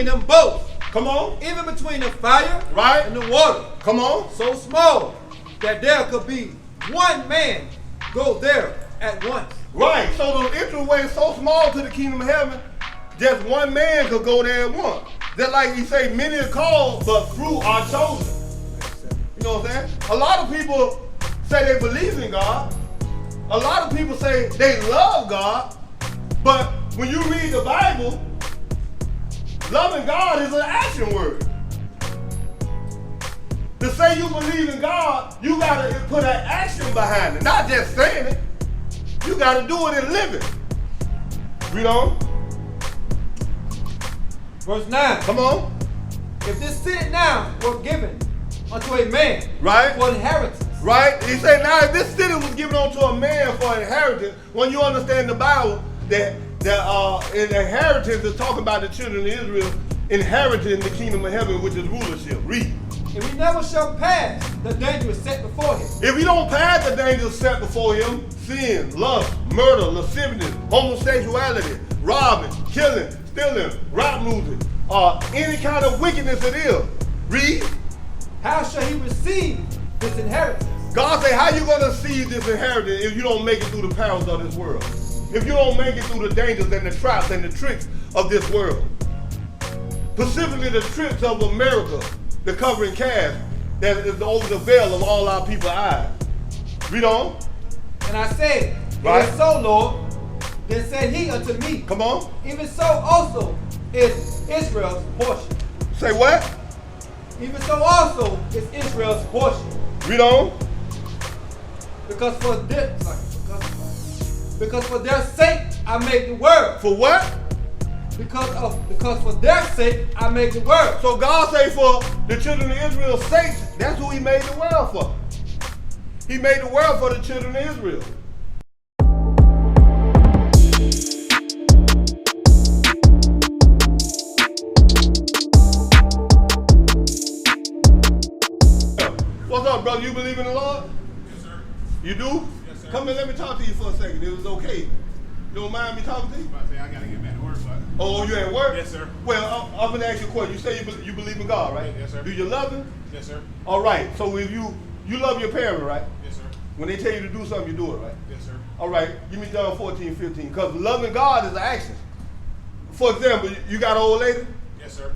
between them both. Come on. Even between the fire Right. and the water. Come on. So small that there could be one man go there at once. Right. So the entryway is so small to the kingdom of heaven, just one man could go there at once. Just like he say, many are called, but few are chosen. You know what I'm saying? A lot of people say they believe in God. A lot of people say they love God. But when you read the Bible, loving God is an action word. To say you believe in God, you got to put an action behind it. Not just saying it. You got to do it and live it. Read on. Verse 9. Come on. If this city now were given unto a man Right. for inheritance. Right? He said, now if this city was given unto a man for inheritance, when you understand the Bible, that an inheritance is talking about the children of Israel inheriting the kingdom of heaven, which is rulership. Read. If we never shall pass the danger set before him. If we don't pass the danger set before him, sin, lust, murder, lasciviousness, homosexuality, robbing, killing, stealing, rob losing, any kind of wickedness it is. Read. How shall he receive this inheritance? God say, how you going to see this inheritance if you don't make it through the perils of this world? If you don't make it through the dangers and the traps and the tricks of this world? Specifically the tricks of America, the covering cast that is over the veil of all our people's eyes. Read on. And I said, Right. Even so, Lord, then said he unto me, Come on. even so also is Israel's portion. Say what? Even so also is Israel's portion. Read on. Because for their sake I made the world. For what? Because for their sake I made the world. So God say for the children of Israel's sake, that's who he made the world for. He made the world for the children of Israel. What's up, brother? You believe in the Lord? Yes, sir. You do? Yes, sir. Come in, let me talk to you for a second. It was okay. You don't mind me talking to you? I say I gotta get back to work, but Oh, you at work? Yes, sir. Well, I'm going to ask you a question. You say you believe in God, right? Yes, sir. Do you love him? yes, sir. All right. So if you love your parent, right? Yes, sir. When they tell you to do something, you do it, right? Yes, sir. All right. Give me John 14:15. Because loving God is an action. For example, you got an old lady? Yes, sir.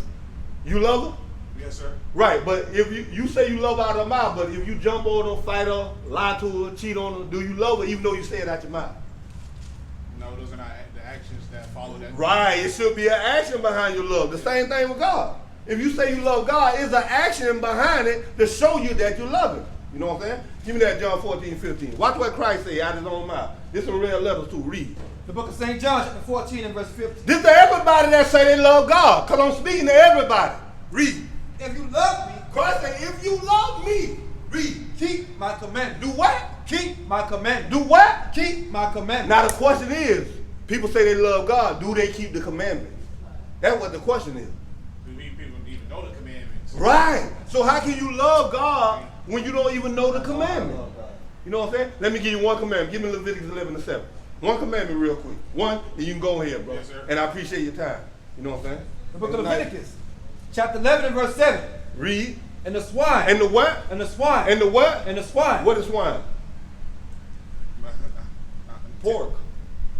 You love her? Yes, sir. Right. But if you say you love her out of her mouth, but if you jump on her, fight her, lie to her, cheat on her, do you love her even though you say it out your mouth? No, those are not the actions that follow that. Right, it should be an action behind your love. The same thing with God. If you say you love God, it's an action behind it to show you that you love him. You know what I'm saying? Give me that John 14:15. Watch what Christ say out of his own mouth. This is red letters too. Read. The book of St. John, chapter 14 and verse 15. This to everybody that say they love God. Because I'm speaking to everybody. Read. If you love me, Christ say, if you love me, read. keep my commandments. Do what? Keep my commandments. Do what? Keep my commandments. Now the question is, people say they love God. Do they keep the commandments? That's what the question is. We need people to even know the commandments. Right. So how can you love God when you don't even know the commandment? You know what I'm saying? Let me give you one commandment. Give me Leviticus 11:7. One commandment real quick. One, and you can go ahead, bro. Yes, sir. And I appreciate your time. You know what I'm saying? The book of Nice. Leviticus, chapter 11 and verse 7. Read. And the swine. And the what? And the swine. And the what? And the swine. What is swine? Pork.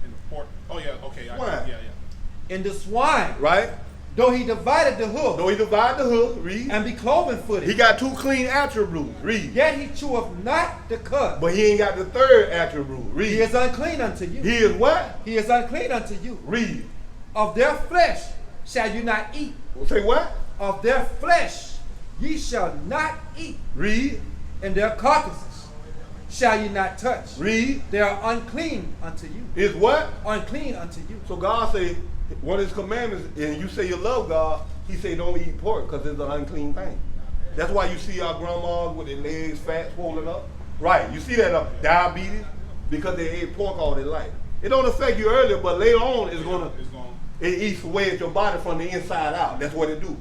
And the pork. Oh yeah. Okay. Swine. Yeah. And the swine. Right? Though he divided the hoof. Though he divide the hoof, read. And be cloven footed. He got two clean attributes. Read. Yet he cheweth not the cud. But he ain't got the third attribute. Read. He is unclean unto you. He is what? He is unclean unto you. Read. Of their flesh shall you not eat. Say what? Of their flesh ye shall not eat. Read. And their carcasses shall ye not touch. Read. They are unclean unto you. Is what? Unclean unto you. So God say, one of his commandments, and you say you love God, he say don't eat pork because it's an unclean thing. That's why you see our grandmas with their legs fat, swollen up. Right, you see that diabetes because they ate pork all their life. It don't affect you earlier, but later on it eats away at your body from the inside out. That's what it do.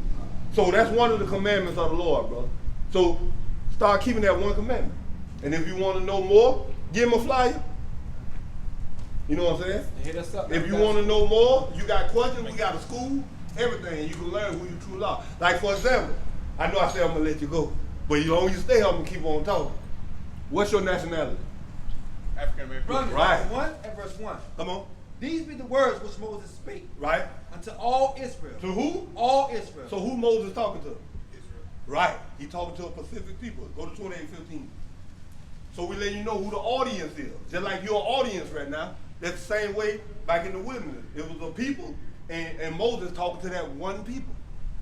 So that's one of the commandments of the Lord, brother. So start keeping that one commandment. And if you want to know more, give him a flyer. You know what I'm saying? Hit us up. If you want to know more, you got questions, we got a school. everything. You can learn who you truly are. Like, for example, I know I said I'm going to let you go, but as long as you stay here, I'm going to keep on talking. What's your nationality? African American. Romans Right. 1 and verse 1. Come on. These be the words which Moses spake Right. unto all Israel. To who? All Israel. So who Moses talking to? Israel. Right. He talking to a Pacific people. Go to 28:15. So we let you know who the audience is. Just like your audience right now. That's the same way back in the wilderness. It was a people, and Moses talking to that one people.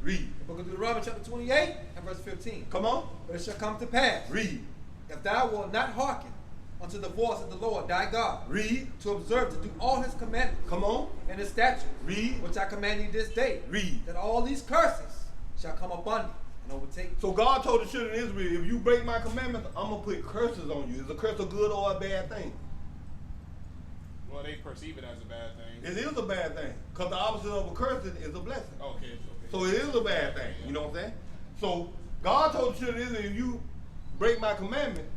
Read. The book of Deuteronomy chapter 28 and verse 15. Come on. But it shall come to pass, Read. if thou wilt not hearken unto the voice of the Lord thy God, Read. to observe to do all his commandments Come on. and his statutes, Read. which I command thee this day, Read. that all these curses shall come upon thee and overtake thee. So God told the children of Israel, if you break my commandments, I'm going to put curses on you. Is a curse a good or a bad thing? Well, they perceive it as a bad thing. It is a bad thing. Because the opposite of a curse is a blessing. Okay. So it is a bad thing. You know what I'm saying? So God told the children of Israel, if you break my commandment,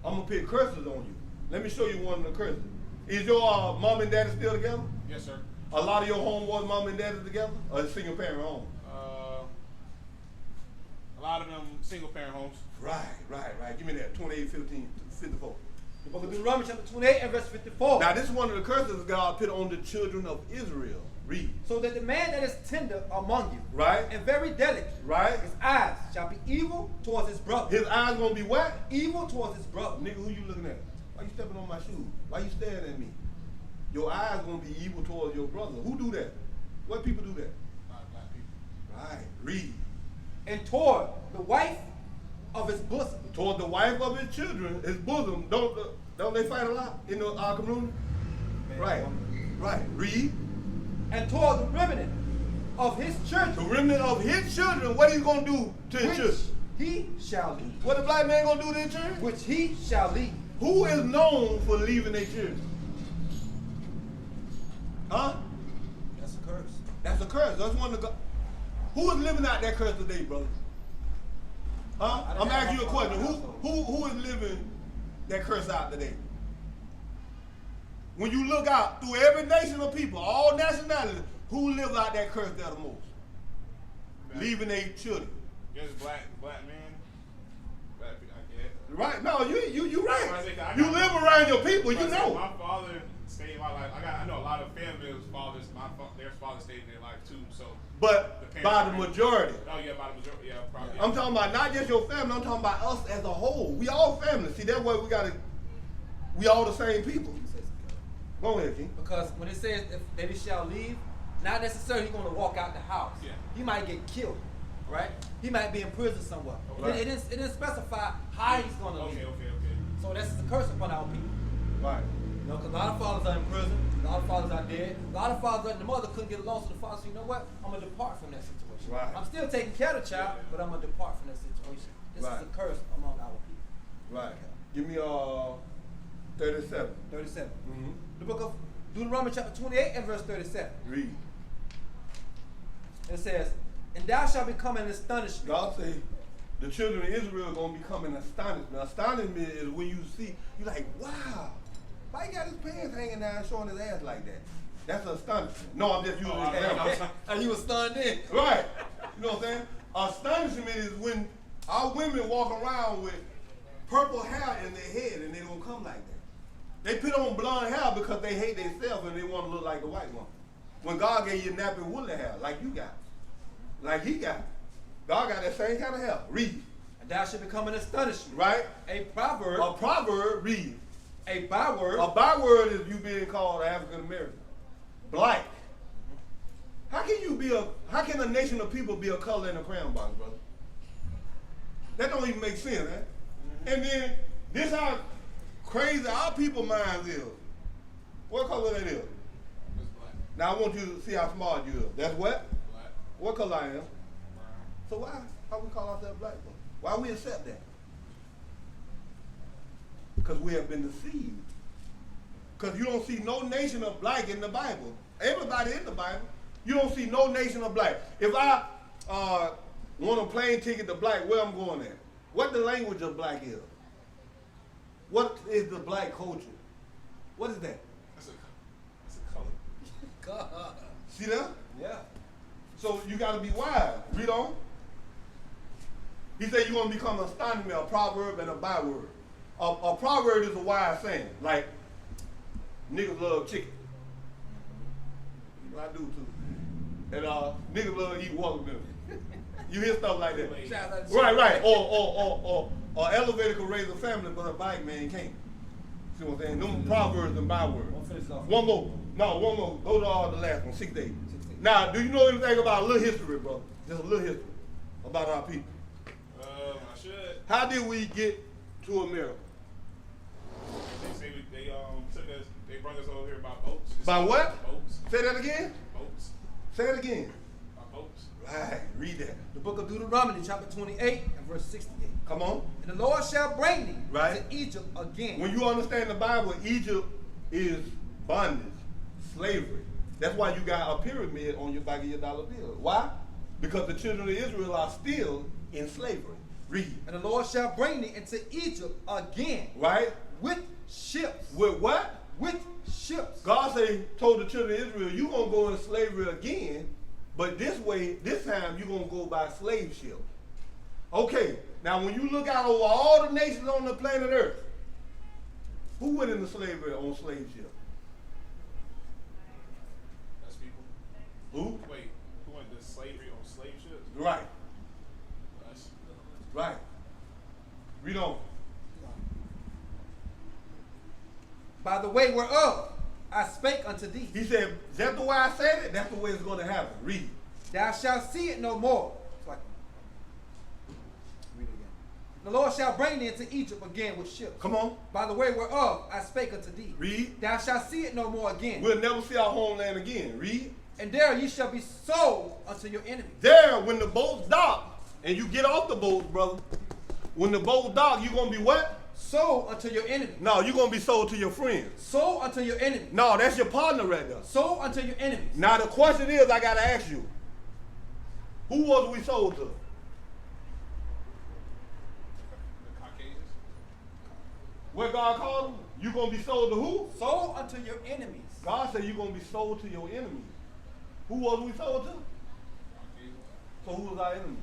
I'm going to put curses on you. Let me show you one of the curses. Is your mom and daddy still together? Yes, sir. A lot of your home was mom and daddy together? Or a single parent home? A lot of them single parent homes. Right. Give me that. 28:15, 54. The book of Deuteronomy chapter 28 and verse 54. Now this is one of the curses God put on the children of Israel. Read. So that the man that is tender among you, Right. and very delicate, Right. his eyes shall be evil towards his brother. His eyes gonna be what? Evil towards his brother. Nigga, who you looking at? Why you stepping on my shoes? Why you staring at me? Your eyes gonna be evil towards your brother. Who do that? What people do that? A lot of black people. Right. Read. And toward the wife of his bosom. Toward the wife of his children, his bosom. Don't they fight a lot in our community? Right. Right. Read. And toward the remnant of his The children, remnant of his children, what he gonna do to his which children? he shall lead. What the black man gonna do to his children? Which he shall lead. Who is known for leaving their children? Huh? That's a curse. That's a curse. That's one of the. Who is living out that curse today, brother? Huh? I'm asking you a question. Who is living that curse out today? When you look out through every nation of people, all nationalities, who lives out that curse there the most? Leaving their children. Yes, black men. Black people, I guess. Right? No, you right. I say, I You got- live around your people. I You say, know. My father stayed my life. I know a lot of families' fathers. Their father stayed their life too. So. But by the majority. Oh yeah, by the majority. Yeah, probably. I'm talking about not just your family. I'm talking about us as a whole. We all family. See, that's why we all the same people. Go ahead, King. Because when it says if they shall leave, not necessarily he's going to walk out the house. Yeah. He might get killed, right? He might be in prison somewhere. Right. It didn't specify how he's going to leave. Okay. So that's a curse upon our people. Right. You know, because a lot of fathers are in prison, a lot of fathers are dead, a lot of fathers and the mother couldn't get along, so the father said, you know what? I'm going to depart from that situation. Right. I'm still taking care of the child, but I'm going to depart from that situation. This Right. is a curse among our people. Right. Give me 37. 37. Mm-hmm. The book of Deuteronomy chapter 28 and verse 37. Read. It says, and thou shalt become an astonishment. God say the children of Israel are going to become an astonishment. Astonishment is when you see, you're like, wow, why he got his pants hanging down showing his ass like that? That's astonishment. No, I'm just using an example. And you were stunned in. Right. You know what I'm saying? Astonishment is when our women walk around with purple hair in their head and they don't come like that. They put on blonde hair because they hate themselves and they want to look like the white one. When God gave you nappy woolly hair, like you got, like he got. God got that same kind of hair. Read. And thou shalt become an astonishment. Right? A proverb. A proverb, read. A byword. A byword is you being called African American. Black. How can a nation of people be a color in a crayon box, brother? That don't even make sense, man. And then this how crazy our people minds is. What color that is? It's black. Now I want you to see how smart you are. That's what? Black. What color I am? Brown. So how we call ourselves black? Why we accept that? Because we have been deceived. Because you don't see no nation of black in the Bible. Everybody in the Bible. You don't see no nation of black. If I want a plane ticket to black, where I'm going at? What the language of black is? What is the black culture? What is that? It's a color. God. See that? Yeah. So you got to be wise. Read on. He said you're going to become a astonishment, a proverb, and a byword. A proverb is a wise saying, like, niggas love chicken. You know, I do too. And niggas love to eat watermelon. You hear stuff like that. Right. Or elevator can raise a family, but a bike man can't. See what I'm saying? Them proverbs and bywords. One more. Those are all the last one, 6 days. Now, do you know anything about a little history, brother? Just a little history about our people. I should. How did we get to America? They say they took us. They brought us over here by boats. By what? Boats. Say that again. Boats. Say it again. By boats. Right. Read that. The book of Deuteronomy, chapter 28 and verse 68. Come on. And the Lord shall bring thee Right. to Egypt again. When you understand the Bible, Egypt is bondage, slavery. That's why you got a pyramid on your back of your dollar bill. Why? Because the children of Israel are still in slavery. Read. And the Lord shall bring thee into Egypt again. Right? With ships. With what? With ships. God told the children of Israel, you're going to go into slavery again, but this time you're going to go by slave ship. Okay, now when you look out over all the nations on the planet Earth, who went into slavery on slave ship? That's people. Who? Wait, who went to slavery on slave ships? Right. Us. Right. Read on. By the way whereof I spake unto thee. He said, is that the way I said it? That's the way it's going to happen. Read. Thou shalt see it no more. It's like, read it again. The Lord shall bring thee into Egypt again with ships. Come on. By the way whereof I spake unto thee. Read. Thou shalt see it no more again. We'll never see our homeland again. Read. And there ye shall be sold unto your enemies. There, when the boats dock, and you get off the boat, brother, when the boat dock, you're going to be what? Sold unto your enemies. No, you're going to be sold to your friends. Sold unto your enemies. No, that's your partner right there. Sold unto your enemies. Now the question is, I got to ask you, who was we sold to? The Caucasians. What God called them? You going to be sold to who? Sold unto your enemies. God said you're going to be sold to your enemies. Who was we sold to? Caucasians. So who was our enemy?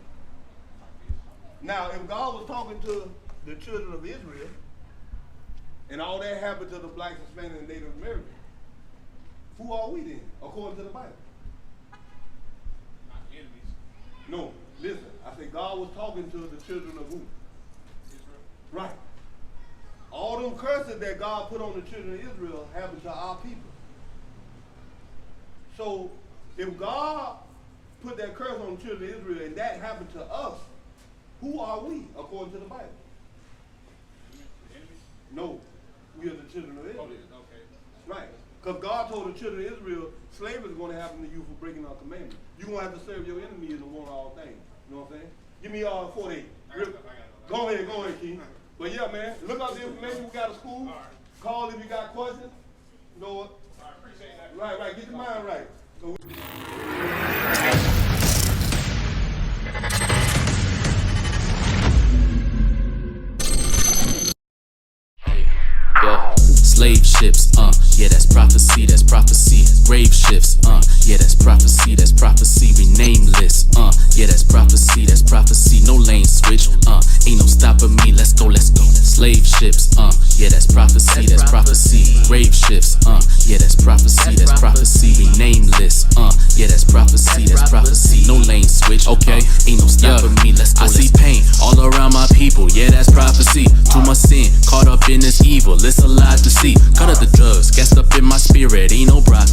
Caucasians. Now, if God was talking to the children of Israel, and all that happened to the blacks, Hispanics, and Native Americans, who are we then, according to the Bible? Not enemies. No, listen, I said God was talking to the children of who? Israel. Right. All them curses that God put on the children of Israel happened to our people. So, if God put that curse on the children of Israel and that happened to us, who are we, according to the Bible? The enemies? No, we are the children of Oh, Israel. yeah, okay. Right. Because God told the children of Israel, slavery is going to happen to you for breaking our commandments. You're going to have to serve your enemies and want all things. You know what I'm saying? Give me 48. I got it. Go ahead, Keith. But yeah, man, look up the information we got at school. All right. Call if you got questions. You know what? I appreciate that. Right, get your mind right. So Yeah, slave ships, yeah, that's prophecy, grave shifts, yeah, that's prophecy, we nameless, yeah, that's prophecy, no lane switch, ain't no stopping me, let's go, slave ships, yeah, that's prophecy, grave shifts, yeah, that's prophecy, we nameless, yeah, that's prophecy, no lane switch, okay, ain't no stopping me, let's go, I see pain all around my people, yeah, that's prophecy, too much sin, caught up in this evil, it's a lot to see, cut up the drugs, gassed up in my spirit, ain't no prophecy.